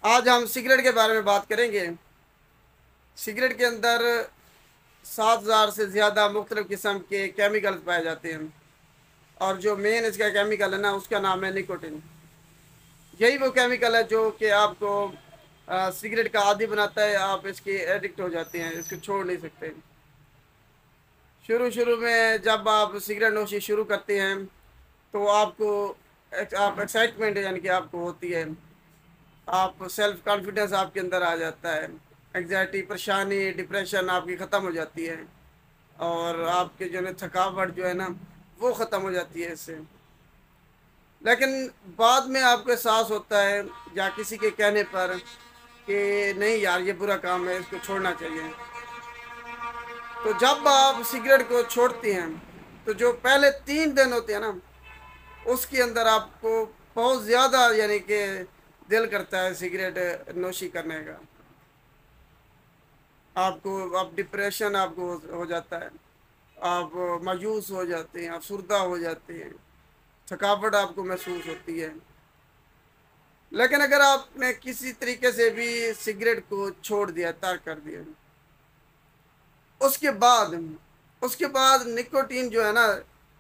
आज हम सिगरेट के बारे में बात करेंगे। सिगरेट के अंदर 7,000 से ज़्यादा मुख्तलिफ़ किस्म के केमिकल्स पाए जाते हैं और जो मेन इसका केमिकल है ना, उसका नाम है निकोटिन। यही वो केमिकल है जो कि आपको सिगरेट का आदी बनाता है। आप इसके एडिक्ट हो जाते हैं, इसको छोड़ नहीं सकते। शुरू शुरू में जब आप सिगरेट नोशी शुरू करते हैं तो आपको आप एक्साइटमेंट यानी कि आपको होती है, आप सेल्फ कॉन्फिडेंस आपके अंदर आ जाता है, एग्जाइटी, परेशानी, डिप्रेशन आपकी ख़त्म हो जाती है और आपके जो है थकावट जो है ना, वो ख़त्म हो जाती है इससे। लेकिन बाद में आपको एहसास होता है या किसी के कहने पर कि नहीं यार, ये बुरा काम है, इसको छोड़ना चाहिए। तो जब आप सिगरेट को छोड़ते हैं तो जो पहले 3 दिन होते हैं ना, उसके अंदर आपको बहुत ज़्यादा यानी कि दिल करता है सिगरेट नोशी करने का। आपको आप डिप्रेशन आपको हो जाता है, आप मायूस हो जाते हैं, अफसुर्दा हो जाते हैं, थकावट आपको महसूस होती है। लेकिन अगर आपने किसी तरीके से भी सिगरेट को छोड़ दिया, तर्क कर दिया, उसके बाद उसके बाद निकोटीन जो है ना,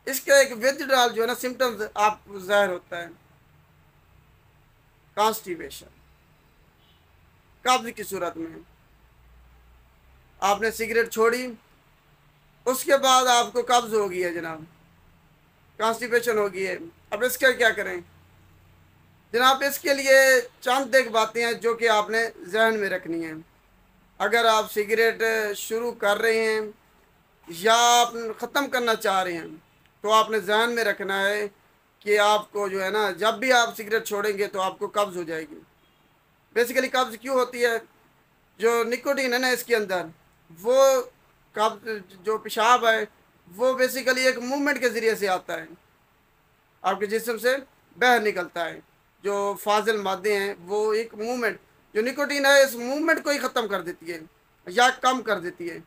इसका एक विथड्रॉल जो है ना सिम्टम्स आप जाहिर होता है। कॉन्स्टिपेशन, कब्ज की सूरत में। आपने सिगरेट छोड़ी, उसके बाद आपको कब्ज हो गई है जनाब, कॉन्स्टिपेशन हो गई है। अब इसका क्या करें जनाब? इसके लिए चंद एक बातें हैं जो कि आपने जहन में रखनी है। अगर आप सिगरेट शुरू कर रहे हैं या आप ख़त्म करना चाह रहे हैं तो आपने जहन में रखना है कि आपको जो है ना, जब भी आप सिगरेट छोड़ेंगे तो आपको कब्ज़ हो जाएगी। बेसिकली कब्ज़ क्यों होती है? जो निकोटीन है ना इसके अंदर, वो कब्ज़ जो पेशाब है वो बेसिकली एक मूवमेंट के ज़रिए से आता है, आपके जिस्म से बाहर निकलता है। जो फाजिल मादे हैं वो एक मूवमेंट, जो निकोटीन है इस मूवमेंट को ही ख़त्म कर देती है या कम कर देती है,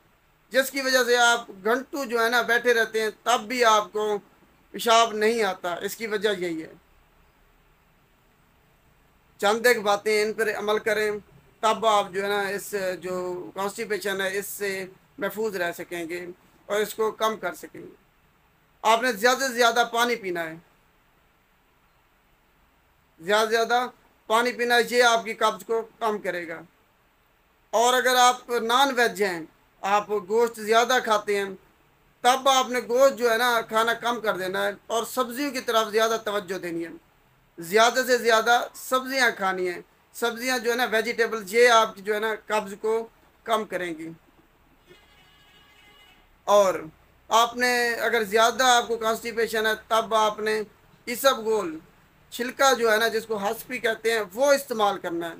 जिसकी वजह से आप घंटों जो है ना बैठे रहते हैं तब भी आपको पेशाब नहीं आता। इसकी वजह यही है। चंद एक बातें इन पर अमल करें, तब आप जो है ना इस जो कॉन्स्टिपेशन है इससे महफूज रह सकेंगे और इसको कम कर सकेंगे। आपने ज़्यादा से ज़्यादा पानी पीना है, ज़्यादा से ज़्यादा पानी पीना है, ये आपकी कब्ज़ को कम करेगा। और अगर आप नॉन वेज हैं, आप गोश्त ज़्यादा खाते हैं, तब आपने गोश्त जो है ना खाना कम कर देना है और सब्जियों की तरफ ज़्यादा तवज्जो देनी है। ज़्यादा से ज़्यादा सब्जियां खानी है। सब्जियां जो है ना, वेजिटेबल्स, ये आपकी जो है ना कब्ज़ को कम करेंगी। और आपने अगर ज़्यादा आपको कॉन्स्टिपेशन है तब आपने इसबगोल, छिलका जो है ना जिसको हस्पी कहते हैं, वो इस्तेमाल करना है।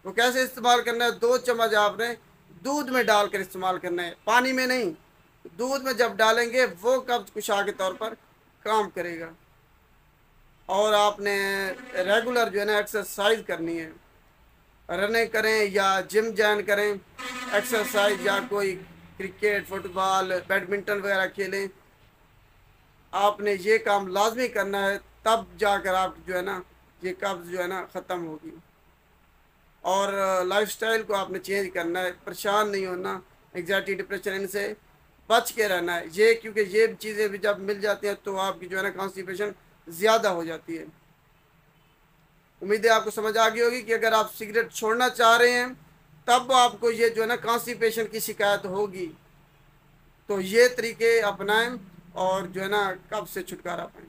वो कैसे इस्तेमाल करना है? 2 चम्मच आपने दूध में डालकर इस्तेमाल करना है, पानी में नहीं। दूध में जब डालेंगे वो कब्ज़ कुशा के तौर पर काम करेगा। और आपने रेगुलर जो है ना एक्सरसाइज करनी है, रनिंग करें या जिम ज्वाइन करें, एक्सरसाइज या कोई क्रिकेट, फुटबॉल, बैडमिंटन वगैरह खेलें। आपने ये काम लाजमी करना है, तब जाकर आप जो है ना ये कब्ज़ जो है ना ख़त्म होगी। और लाइफस्टाइल को आपने चेंज करना है, परेशान नहीं होना, एग्जाइटी, डिप्रेशन, इनसे बच के रहना है। ये क्योंकि ये चीज़ें भी जब मिल जाती हैं तो आपकी जो है ना कॉन्स्टिपेशन ज़्यादा हो जाती है। उम्मीद है आपको समझ आ गई होगी कि अगर आप सिगरेट छोड़ना चाह रहे हैं तब आपको ये जो है ना कॉन्स्टिपेशन की शिकायत होगी, तो ये तरीके अपनाएं और जो है ना कब्ज़ से छुटकारा पाएं।